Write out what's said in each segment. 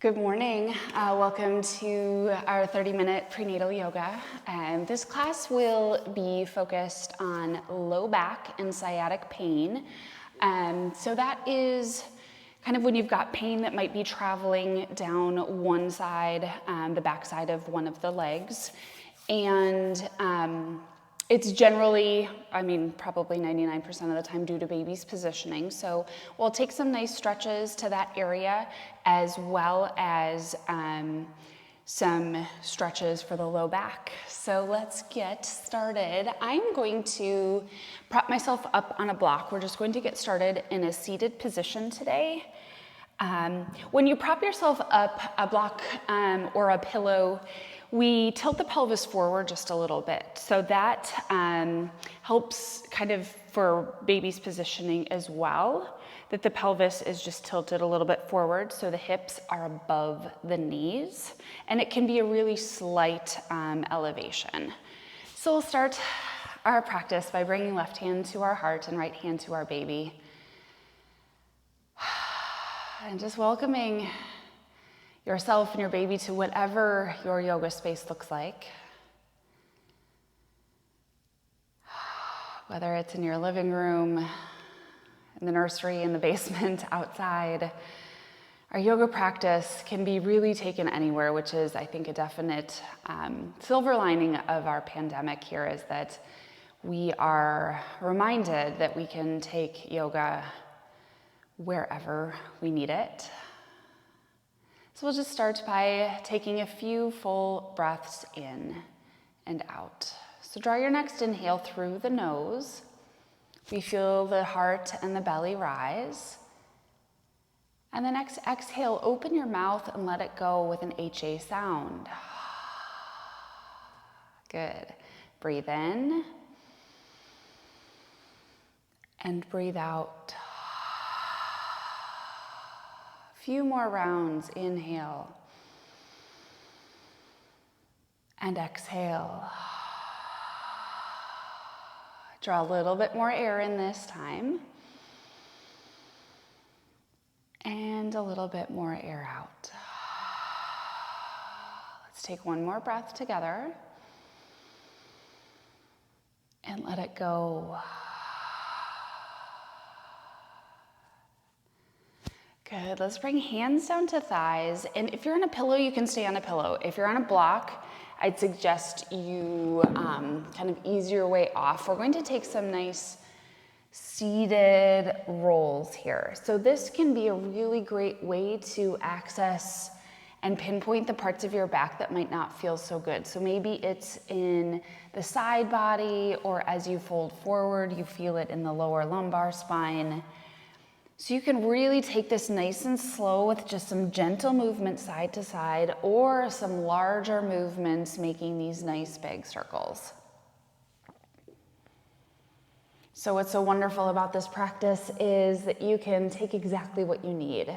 Good morning. Welcome to our 30-minute prenatal yoga. This class will be focused on low back and sciatic pain. So that is kind of when you've got pain that might be traveling down one side, the back side of one of the legs. And it's generally, probably 99% of the time due to baby's positioning. So we'll take some nice stretches to that area as well as some stretches for the low back. So let's get started. I'm going to prop myself up on a block. We're just going to get started in a seated position today. When you prop yourself up a block or a pillow, we tilt the pelvis forward just a little bit. So that helps kind of for baby's positioning as well, that the pelvis is just tilted a little bit forward so the hips are above the knees. And it can be a really slight elevation. So we'll start our practice by bringing left hand to our heart and right hand to our baby. And just welcoming yourself and your baby to whatever your yoga space looks like. Whether it's in your living room, in the nursery, in the basement, outside. Our yoga practice can be really taken anywhere, which is, I think, a definite silver lining of our pandemic here is that we are reminded that we can take yoga wherever we need it. So we'll just start by taking a few full breaths in and out. So draw your next inhale through the nose. We feel the heart and the belly rise. And the next exhale, open your mouth and let it go with an HA sound. Good. Breathe in. And breathe out. Few more rounds, inhale and exhale. Draw a little bit more air in this time and a little bit more air out. Let's take one more breath together and let it go. Good. Let's bring hands down to thighs. And if you're on a pillow, you can stay on a pillow. If you're on a block, I'd suggest you kind of ease your way off. We're going to take some nice seated rolls here. So this can be a really great way to access and pinpoint the parts of your back that might not feel so good. So maybe it's in the side body, or as you fold forward, you feel it in the lower lumbar spine. So you can really take this nice and slow with just some gentle movement side to side or some larger movements making these nice big circles. So what's so wonderful about this practice is that you can take exactly what you need.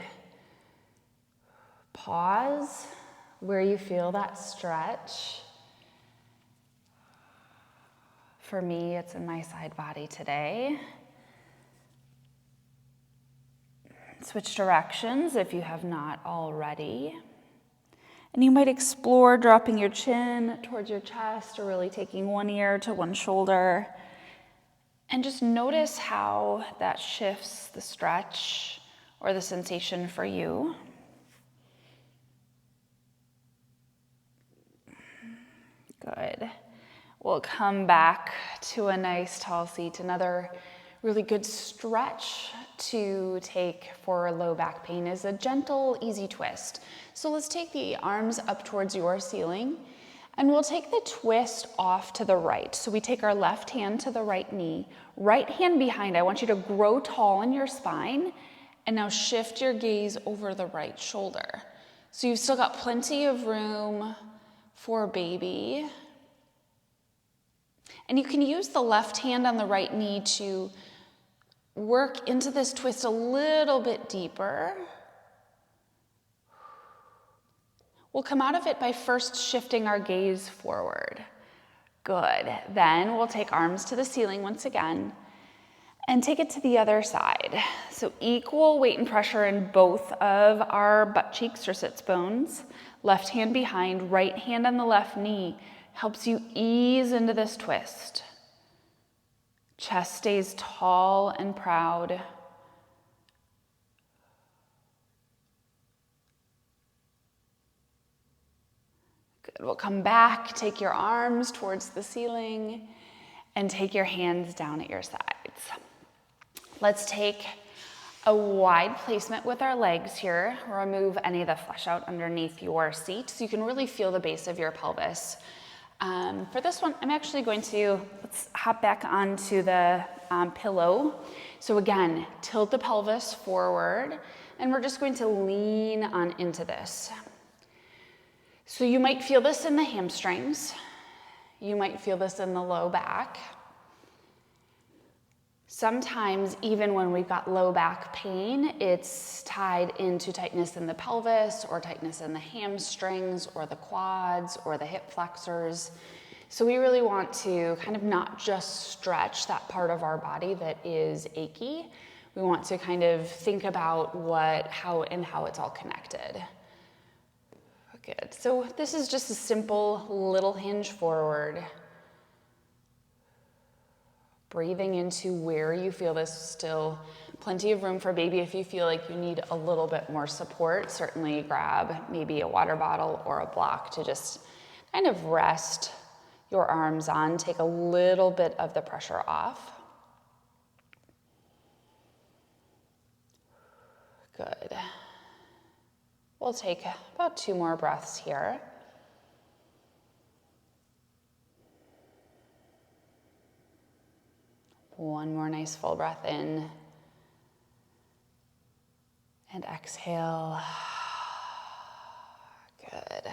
Pause where you feel that stretch. For me, it's in my side body today. Switch directions if you have not already. And you might explore dropping your chin towards your chest or really taking one ear to one shoulder. And just notice how that shifts the stretch or the sensation for you. Good. We'll come back to a nice tall seat. Another really good stretch to take for low back pain is a gentle, easy twist. So let's take the arms up towards your ceiling and we'll take the twist off to the right. So we take our left hand to the right knee, right hand behind. I want you to grow tall in your spine and now shift your gaze over the right shoulder. So you've still got plenty of room for baby. And you can use the left hand on the right knee to work into this twist a little bit deeper. We'll come out of it by first shifting our gaze forward. Good. Then we'll take arms to the ceiling once again. And take it to the other side. So equal weight and pressure in both of our butt cheeks or sits bones. Left hand behind, right hand on the left knee. Helps you ease into this twist. Chest stays tall and proud. Good. We'll come back, take your arms towards the ceiling, and take your hands down at your sides. Let's take a wide placement with our legs here. Remove any of the flesh out underneath your seat so you can really feel the base of your pelvis. For this one, I'm actually going to, let's hop back onto the pillow. So again, tilt the pelvis forward, and we're just going to lean on into this. So you might feel this in the hamstrings. You might feel this in the low back. Sometimes, even when we've got low back pain, it's tied into tightness in the pelvis or tightness in the hamstrings or the quads or the hip flexors. So we really want to kind of not just stretch that part of our body that is achy. We want to kind of think about how it's all connected. Good. So this is just a simple little hinge forward. Breathing into where you feel this. Still plenty of room for baby. If you feel like you need a little bit more support, certainly grab maybe a water bottle or a block to just kind of rest your arms on, take a little bit of the pressure off. Good. We'll take about 2 more breaths here. One more nice full breath in. And exhale. Good.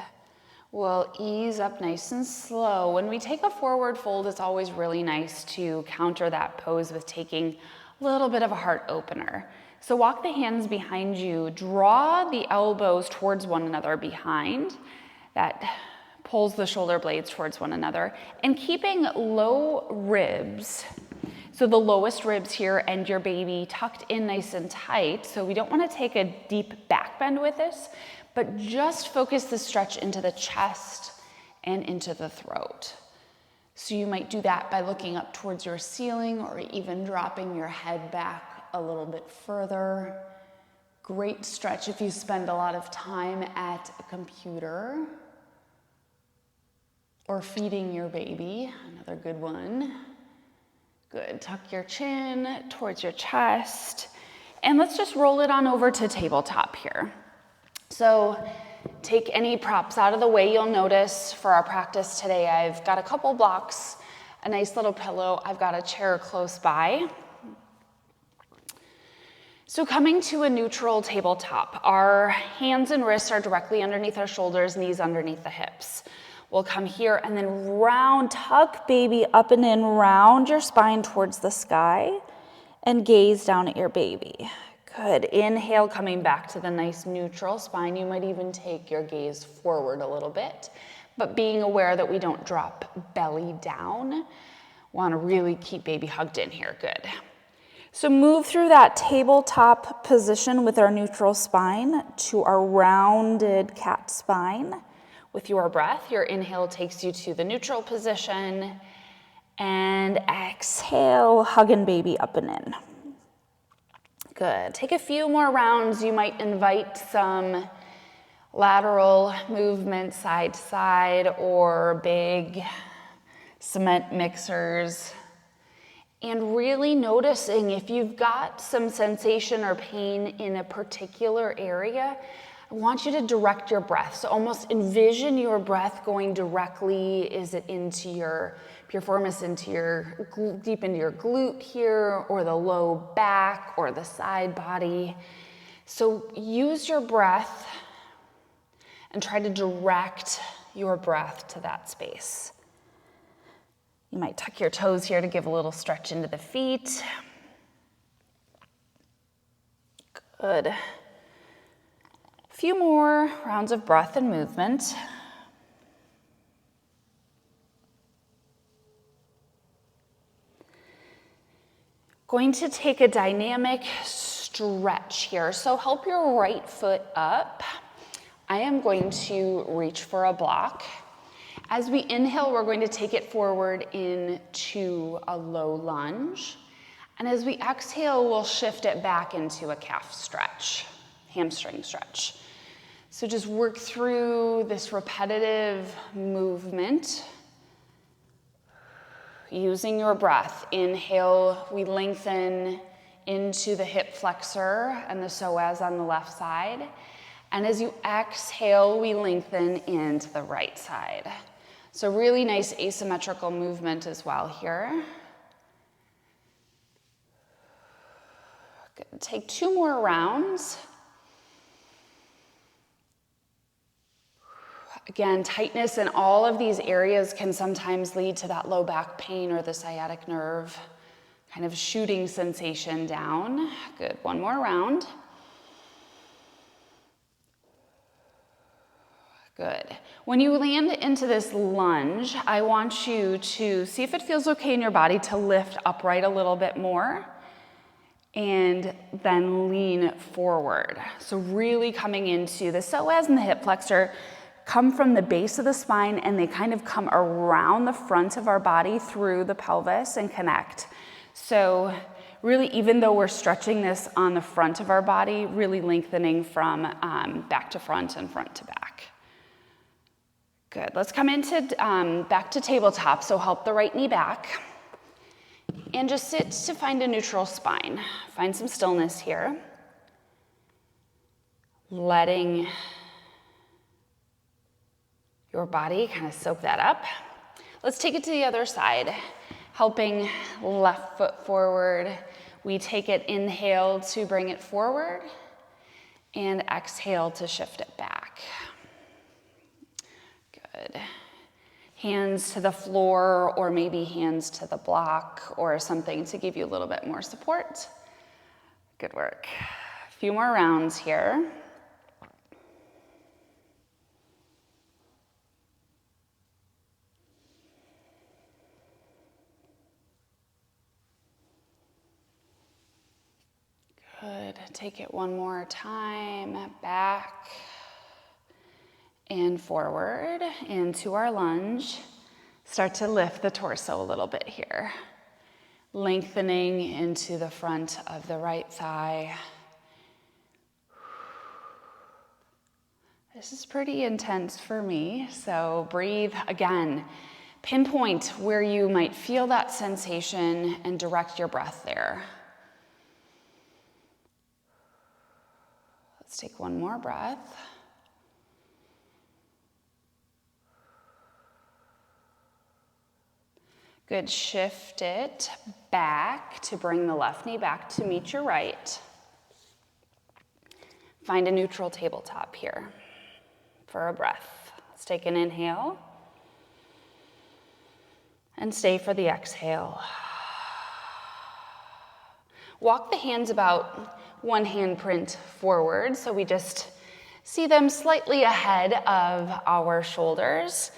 We'll ease up nice and slow. When we take a forward fold, it's always really nice to counter that pose with taking a little bit of a heart opener. So walk the hands behind you. Draw the elbows towards one another behind. That pulls the shoulder blades towards one another. And keeping low ribs. So the lowest ribs here and your baby tucked in nice and tight. So we don't want to take a deep back bend with this, but just focus the stretch into the chest and into the throat. So you might do that by looking up towards your ceiling or even dropping your head back a little bit further. Great stretch if you spend a lot of time at a computer or feeding your baby. Another good one. Good. Tuck your chin towards your chest. And let's just roll it on over to tabletop here. So take any props out of the way. You'll notice for our practice today, I've got a couple blocks, a nice little pillow. I've got a chair close by. So coming to a neutral tabletop, our hands and wrists are directly underneath our shoulders, knees underneath the hips. We'll come here and then tuck baby up and in, round your spine towards the sky and gaze down at your baby. Good. Inhale, coming back to the nice neutral spine. You might even take your gaze forward a little bit, but being aware that we don't drop belly down. Want to really keep baby hugged in here. Good. So move through that tabletop position with our neutral spine to our rounded cat spine. With your breath, your inhale takes you to the neutral position, and exhale, hugging baby up and in. Good. Take a few more rounds. You might invite some lateral movement side to side or big cement mixers. And really noticing if you've got some sensation or pain in a particular area, I want you to direct your breath. So almost envision your breath going directly, is it into your piriformis, deep into your glute here, or the low back, or the side body. So use your breath and try to direct your breath to that space. You might tuck your toes here to give a little stretch into the feet. Good. A few more rounds of breath and movement. Going to take a dynamic stretch here. So help your right foot up. I am going to reach for a block. As we inhale, we're going to take it forward into a low lunge. And as we exhale, we'll shift it back into a calf stretch, hamstring stretch. So just work through this repetitive movement using your breath. Inhale, we lengthen into the hip flexor and the psoas on the left side. And as you exhale, we lengthen into the right side. So really nice asymmetrical movement as well here. Good. Take 2 more rounds. Again, tightness in all of these areas can sometimes lead to that low back pain or the sciatic nerve kind of shooting sensation down. Good. 1 more round. Good. When you land into this lunge, I want you to see if it feels okay in your body to lift upright a little bit more and then lean forward. So really coming into the psoas and the hip flexor come from the base of the spine, and they kind of come around the front of our body through the pelvis and connect. So really, even though we're stretching this on the front of our body, really lengthening from back to front and front to back. Good. Let's come into back to tabletop. So help the right knee back and just sit to find a neutral spine. Find some stillness here. Letting your body kind of soak that up. Let's take it to the other side. Helping left foot forward. We take it, inhale to bring it forward and exhale to shift it back. Good. Hands to the floor, or maybe hands to the block or something to give you a little bit more support. Good work. A few more rounds here. Good. Take it one more time. Back and forward into our lunge. Start to lift the torso a little bit here. Lengthening into the front of the right thigh. This is pretty intense for me, so breathe again. Pinpoint where you might feel that sensation and direct your breath there. Let's take one more breath. Good. Shift it back to bring the left knee back to meet your right. Find a neutral tabletop here for a breath. Let's take an inhale and stay for the exhale. Walk the hands about 1 handprint forward, so we just see them slightly ahead of our shoulders.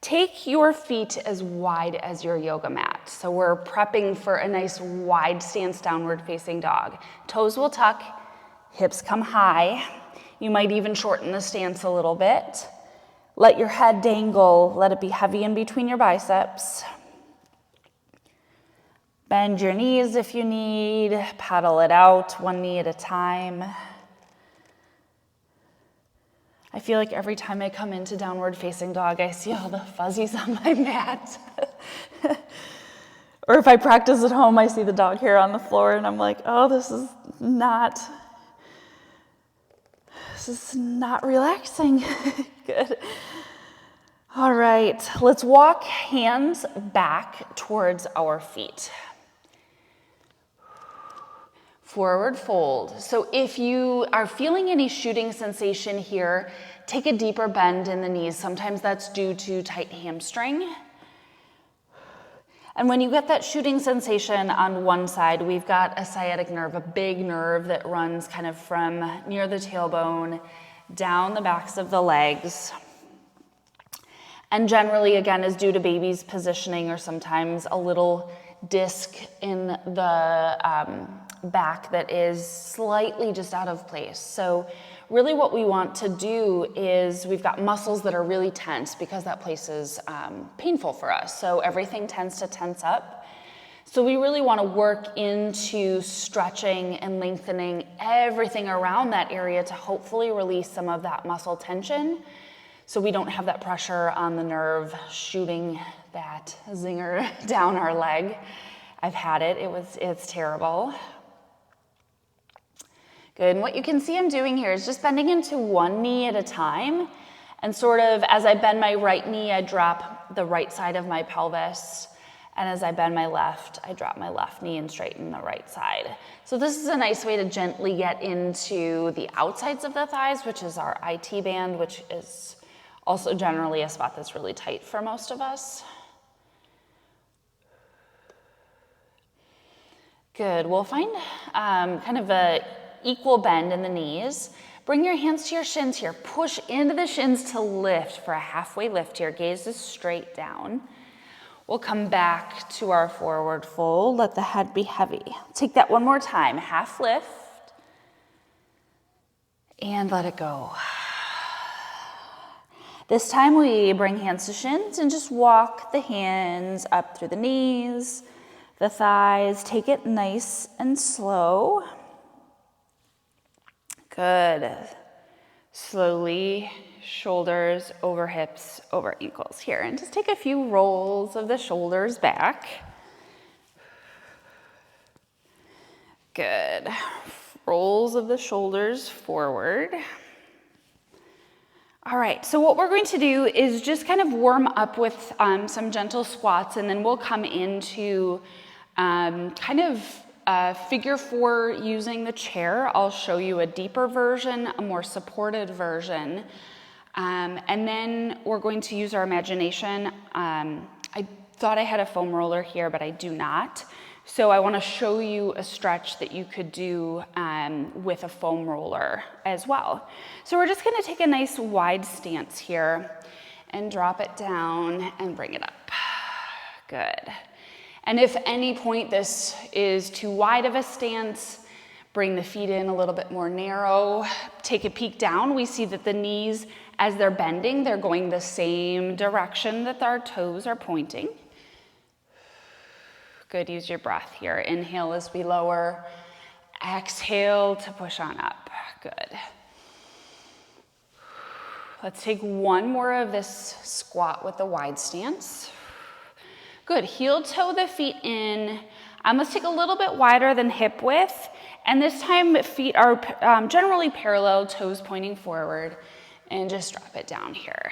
Take your feet as wide as your yoga mat. So we're prepping for a nice wide stance, downward facing dog. Toes will tuck, hips come high. You might even shorten the stance a little bit. Let your head dangle, let it be heavy in between your biceps. Bend your knees if you need, paddle it out 1 knee at a time. I feel like every time I come into downward facing dog, I see all the fuzzies on my mat. Or if I practice at home, I see the dog hair on the floor and I'm like, oh, this is not relaxing. Good. All right, let's walk hands back towards our feet. Forward fold. So if you are feeling any shooting sensation here, take a deeper bend in the knees. Sometimes that's due to tight hamstring. And when you get that shooting sensation on one side, we've got a sciatic nerve, a big nerve that runs kind of from near the tailbone down the backs of the legs. And generally, again, is due to baby's positioning or sometimes a little disc in the back that is slightly just out of place. So really what we want to do is we've got muscles that are really tense because that place is painful for us. So everything tends to tense up. So we really want to work into stretching and lengthening everything around that area to hopefully release some of that muscle tension so we don't have that pressure on the nerve shooting that zinger down our leg. I've had it. It's terrible. Good, and what you can see I'm doing here is just bending into one knee at a time, and sort of as I bend my right knee, I drop the right side of my pelvis, and as I bend my left, I drop my left knee and straighten the right side. So this is a nice way to gently get into the outsides of the thighs, which is our IT band, which is also generally a spot that's really tight for most of us. Good, we'll find kind of a equal bend in the knees. Bring your hands to your shins here. Push into the shins to lift for a halfway lift here. Gaze is straight down. We'll come back to our forward fold. Let the head be heavy. Take that one more time. Half lift. And let it go. This time we bring hands to shins and just walk the hands up through the knees, the thighs. Take it nice and slow. Good. Slowly, shoulders over hips, over ankles here. And just take a few rolls of the shoulders back. Good. Rolls of the shoulders forward. All right, so what we're going to do is just kind of warm up with some gentle squats, and then we'll come into kind of figure 4 using the chair. I'll show you a deeper version, a more supported version. And then we're going to use our imagination. I thought I had a foam roller here, but I do not. So I want to show you a stretch that you could do with a foam roller as well. So we're just going to take a nice wide stance here and drop it down and bring it up. Good. And if at any point this is too wide of a stance, bring the feet in a little bit more narrow. Take a peek down. We see that the knees, as they're bending, they're going the same direction that our toes are pointing. Good, use your breath here. Inhale as we lower. Exhale to push on up. Good. Let's take one more of this squat with the wide stance. Good, heel toe the feet in. Let's take a little bit wider than hip width. And this time feet are generally parallel, toes pointing forward. And just drop it down here.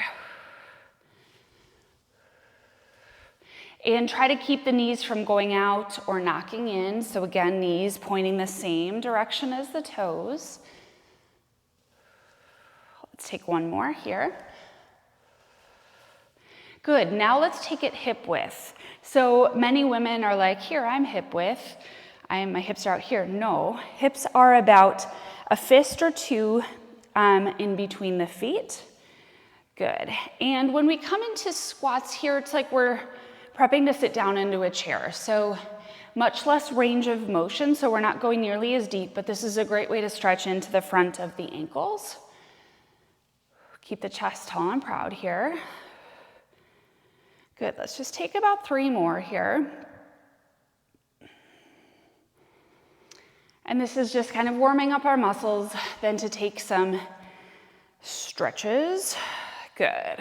And try to keep the knees from going out or knocking in. So again, knees pointing the same direction as the toes. Let's take one more here. Good, now let's take it hip width. So many women are like, here, I'm hip width. My hips are out here. No, hips are about a fist or two in between the feet. Good, and when we come into squats here, it's like we're prepping to sit down into a chair. So much less range of motion, so we're not going nearly as deep, but this is a great way to stretch into the front of the ankles. Keep the chest tall and proud here. Good, let's just take about 3 more here. And this is just kind of warming up our muscles, then to take some stretches. Good.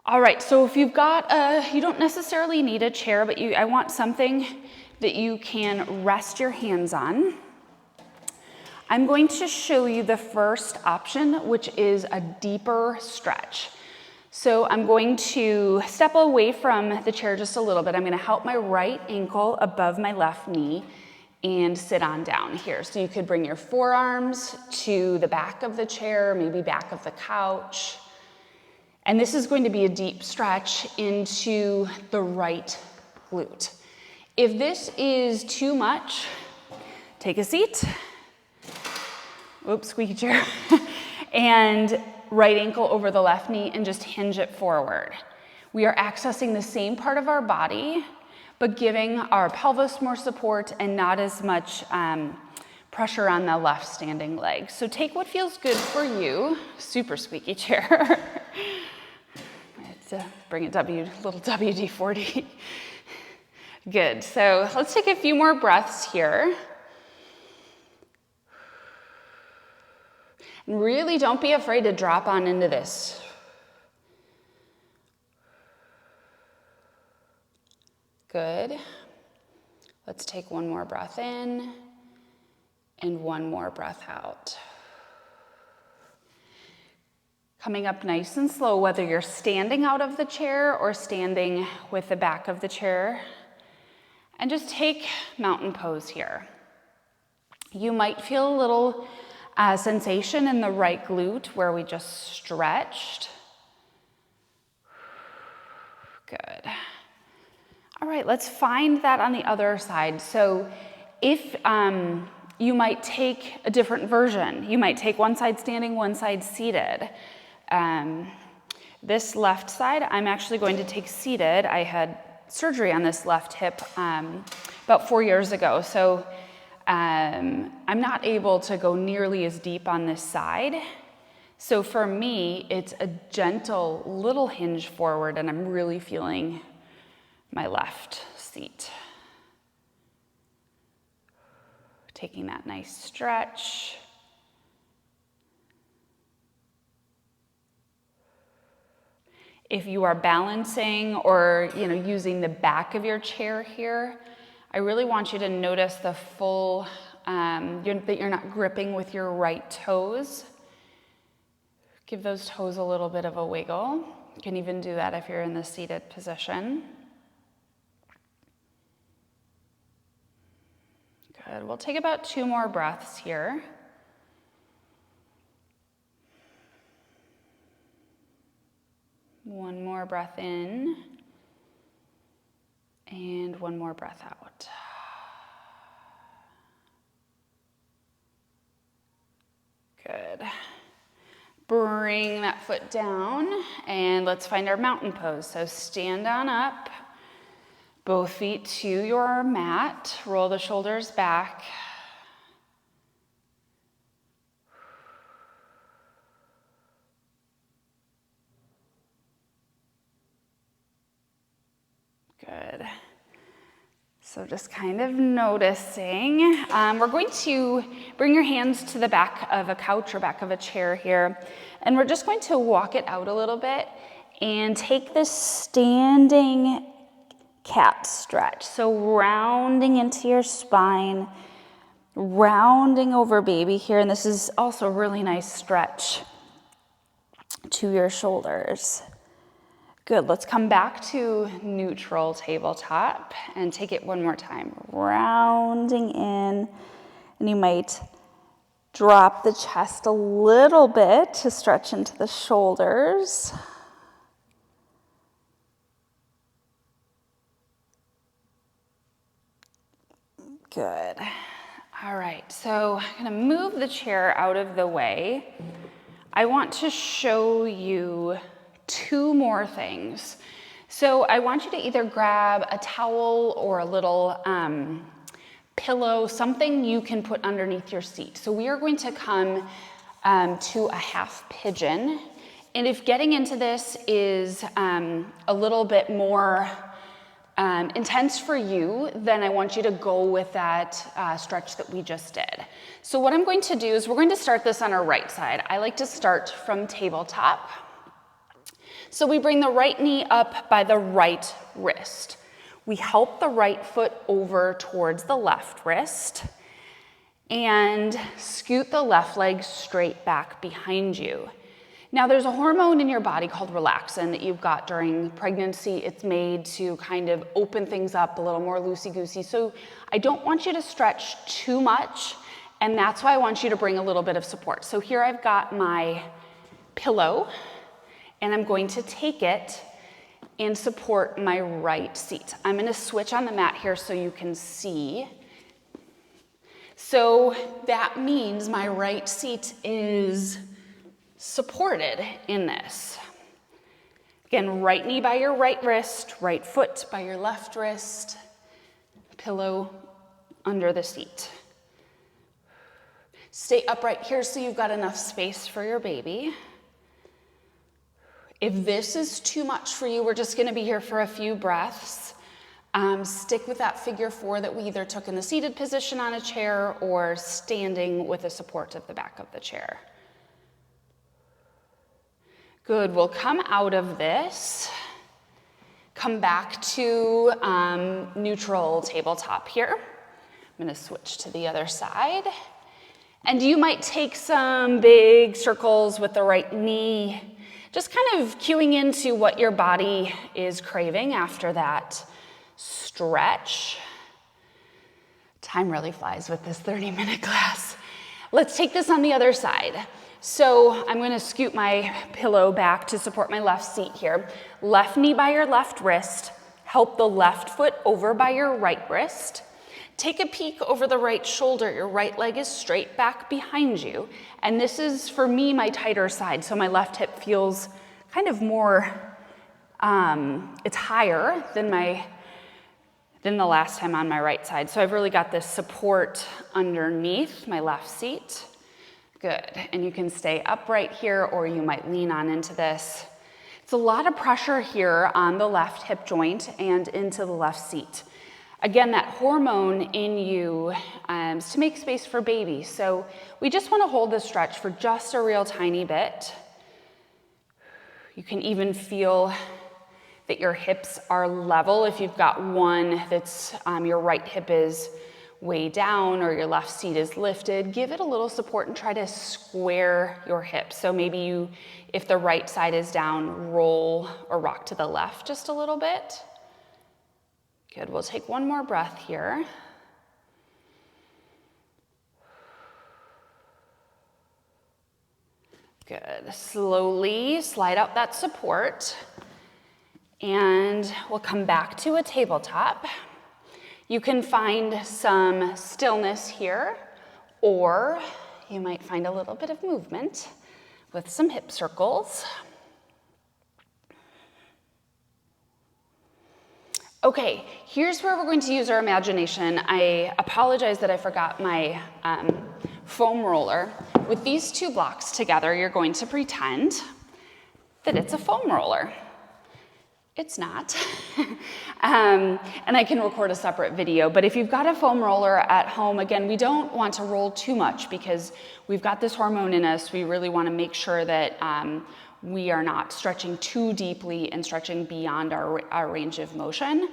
All right, so if you've got you don't necessarily need a chair, but I want something that you can rest your hands on. I'm going to show you the first option, which is a deeper stretch. So I'm going to step away from the chair just a little bit. I'm going to help my right ankle above my left knee and sit on down here. So you could bring your forearms to the back of the chair, maybe back of the couch. And this is going to be a deep stretch into the right glute. If this is too much, take a seat. Oops, squeaky chair. And right ankle over the left knee and just hinge it forward. We are accessing the same part of our body, but giving our pelvis more support and not as much pressure on the left standing leg. So take what feels good for you. Super squeaky chair. Bring it little WD-40. Good, so let's take a few more breaths here. And really don't be afraid to drop on into this. Good. Let's take one more breath in and one more breath out. Coming up nice and slow, whether you're standing out of the chair or standing with the back of the chair. And just take mountain pose here. You might feel a little sensation in the right glute where we just stretched. Good. All right, let's find that on the other side. So if you might take a different version. You might take one side standing, one side seated. This left side, I'm actually going to take seated. I had surgery on this left hip about 4 years ago, so I'm not able to go nearly as deep on this side. So for me, it's a gentle little hinge forward, and I'm really feeling my left seat. Taking that nice stretch. If you are balancing or using the back of your chair here, I really want you to notice the full, that you're not gripping with your right toes. Give those toes a little bit of a wiggle. You can even do that if you're in the seated position. Good. We'll take about 2 more breaths here. One more breath in, and one more breath out. Good. Bring that foot down, and let's find our mountain pose. So stand on up, both feet to your mat, roll the shoulders back. Good. So just kind of noticing. We're going to bring your hands to the back of a couch or back of a chair here, and we're just going to walk it out a little bit and take this standing cat stretch. So rounding into your spine, rounding over baby here, and this is also a really nice stretch to your shoulders. Good, let's come back to neutral tabletop and take it one more time. Rounding in, and you might drop the chest a little bit to stretch into the shoulders. Good. All right, so I'm gonna move the chair out of the way. I want to show you 2 more things. So I want you to either grab a towel or a little pillow, something you can put underneath your seat. So we are going to come to a half pigeon. And if getting into this is a little bit more intense for you, then I want you to go with that stretch that we just did. So what I'm going to do is we're going to start this on our right side. I like to start from tabletop. So we bring the right knee up by the right wrist. We help the right foot over towards the left wrist and scoot the left leg straight back behind you. Now there's a hormone in your body called relaxin that you've got during pregnancy. It's made to kind of open things up a little more loosey-goosey. So I don't want you to stretch too much, and that's why I want you to bring a little bit of support. So here I've got my pillow, and I'm going to take it and support my right seat. I'm going to switch on the mat here so you can see. So that means my right seat is supported in this. Again, right knee by your right wrist, right foot by your left wrist, pillow under the seat. Stay upright here so you've got enough space for your baby. If this is too much for you, we're just gonna be here for a few breaths. Stick with that figure 4 that we either took in the seated position on a chair or standing with the support of the back of the chair. Good, we'll come out of this. Come back to neutral tabletop here. I'm gonna switch to the other side. And you might take some big circles with the right knee, just kind of cueing into what your body is craving after that stretch. Time really flies with this 30-minute class. Let's take this on the other side. So I'm gonna scoot my pillow back to support my left seat here. Left knee by your left wrist. Help the left foot over by your right wrist. Take a peek over the right shoulder. Your right leg is straight back behind you. And this is, for me, my tighter side. So my left hip feels kind of more, it's higher than the last time on my right side. So I've really got this support underneath my left seat. Good, and you can stay upright here or you might lean on into this. It's a lot of pressure here on the left hip joint and into the left seat. Again, that hormone in you is to make space for baby. So we just want to hold this stretch for just a real tiny bit. You can even feel that your hips are level. If you've got one that's your right hip is way down or your left seat is lifted, give it a little support and try to square your hips. So maybe you, if the right side is down, roll or rock to the left just a little bit. Good, we'll take one more breath here. Good, slowly slide out that support and we'll come back to a tabletop. You can find some stillness here, or you might find a little bit of movement with some hip circles. Okay, here's where we're going to use our imagination. I apologize that I forgot my foam roller. With these two blocks together, you're going to pretend that it's a foam roller. It's not. And I can record a separate video, but if you've got a foam roller at home, again, we don't want to roll too much because we've got this hormone in us. We really want to make sure that we are not stretching too deeply and stretching beyond our range of motion.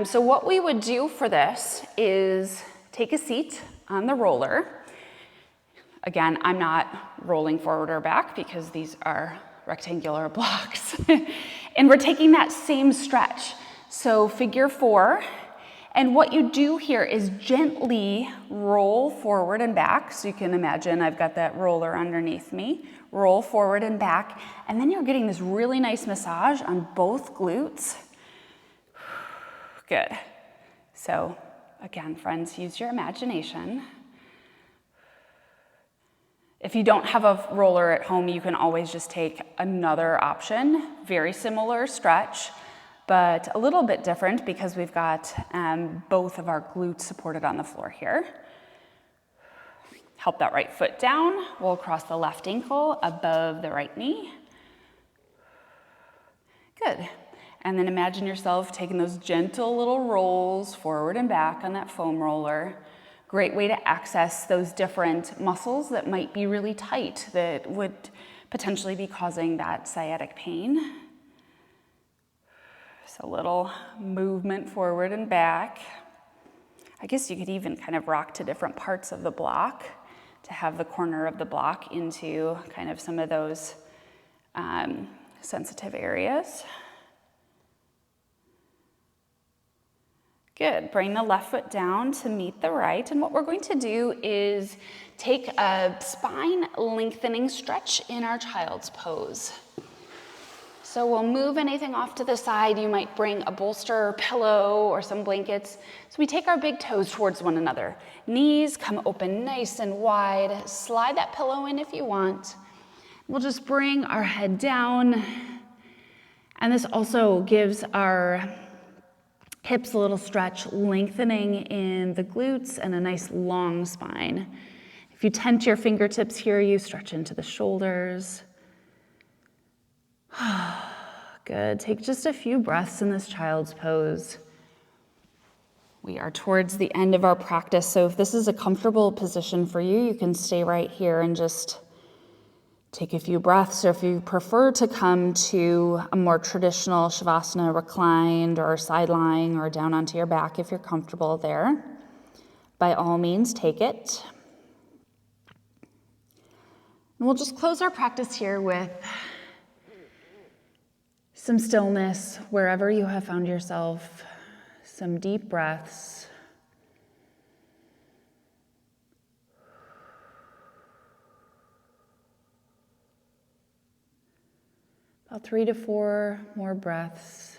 So what we would do for this is take a seat on the roller. Again, I'm not rolling forward or back because these are rectangular blocks. And we're taking that same stretch. So figure 4. And what you do here is gently roll forward and back. So you can imagine I've got that roller underneath me. Roll forward and back. And then you're getting this really nice massage on both glutes. Good. So again, friends, use your imagination. If you don't have a roller at home, you can always just take another option. Very similar stretch, but a little bit different because we've got both of our glutes supported on the floor here. Help that right foot down. We'll cross the left ankle above the right knee. Good. And then imagine yourself taking those gentle little rolls forward and back on that foam roller. Great way to access those different muscles that might be really tight that would potentially be causing that sciatic pain. So a little movement forward and back. I guess you could even kind of rock to different parts of the block to have the corner of the block into kind of some of those sensitive areas. Good, bring the left foot down to meet the right. And what we're going to do is take a spine lengthening stretch in our child's pose. So we'll move anything off to the side. You might bring a bolster or pillow or some blankets. So we take our big toes towards one another. Knees come open nice and wide. Slide that pillow in if you want. We'll just bring our head down. And this also gives our Hips a little stretch, lengthening in the glutes and a nice long spine. If you tent your fingertips here, you stretch into the shoulders. Good. Take just a few breaths in this child's pose. We are towards the end of our practice, so if this is a comfortable position for you, you can stay right here and just take a few breaths. Or if you prefer to come to a more traditional Shavasana, reclined or side lying or down onto your back if you're comfortable there, by all means, take it. And we'll just close our practice here with some stillness wherever you have found yourself, some deep breaths. About 3 to 4 more breaths,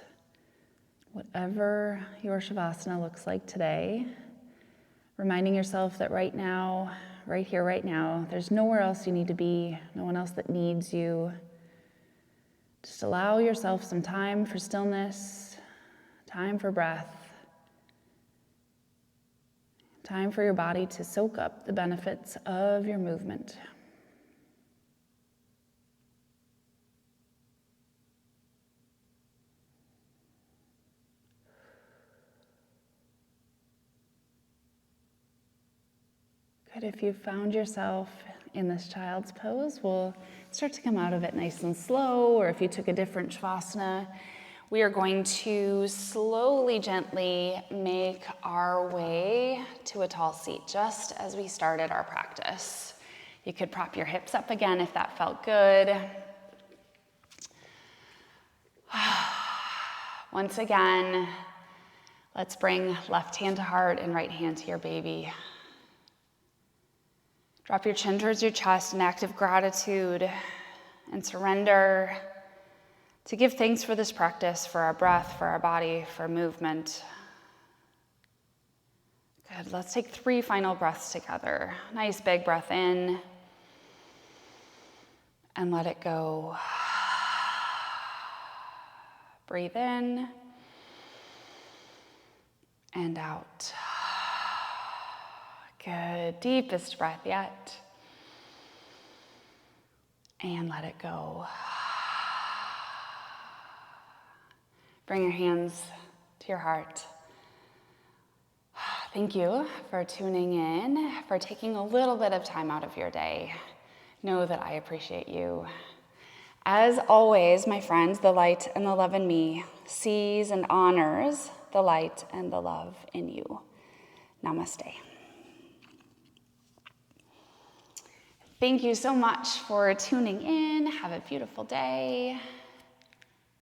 whatever your Shavasana looks like today. Reminding yourself that right now, right here, right now, there's nowhere else you need to be, no one else that needs you. Just allow yourself some time for stillness, time for breath, time for your body to soak up the benefits of your movement. Good. If you've found yourself in this child's pose, we'll start to come out of it nice and slow, or if you took a different Shavasana, we are going to slowly, gently make our way to a tall seat, just as we started our practice. You could prop your hips up again if that felt good. Once again, let's bring left hand to heart and right hand to your baby. Drop your chin towards your chest in active gratitude and surrender to give thanks for this practice, for our breath, for our body, for movement. Good. Let's take 3 final breaths together. Nice big breath in and let it go. Breathe in and out. Good. Deepest breath yet. And let it go. Bring your hands to your heart. Thank you for tuning in, for taking a little bit of time out of your day. Know that I appreciate you. As always, my friends, the light and the love in me sees and honors the light and the love in you. Namaste. Thank you so much for tuning in. Have a beautiful day.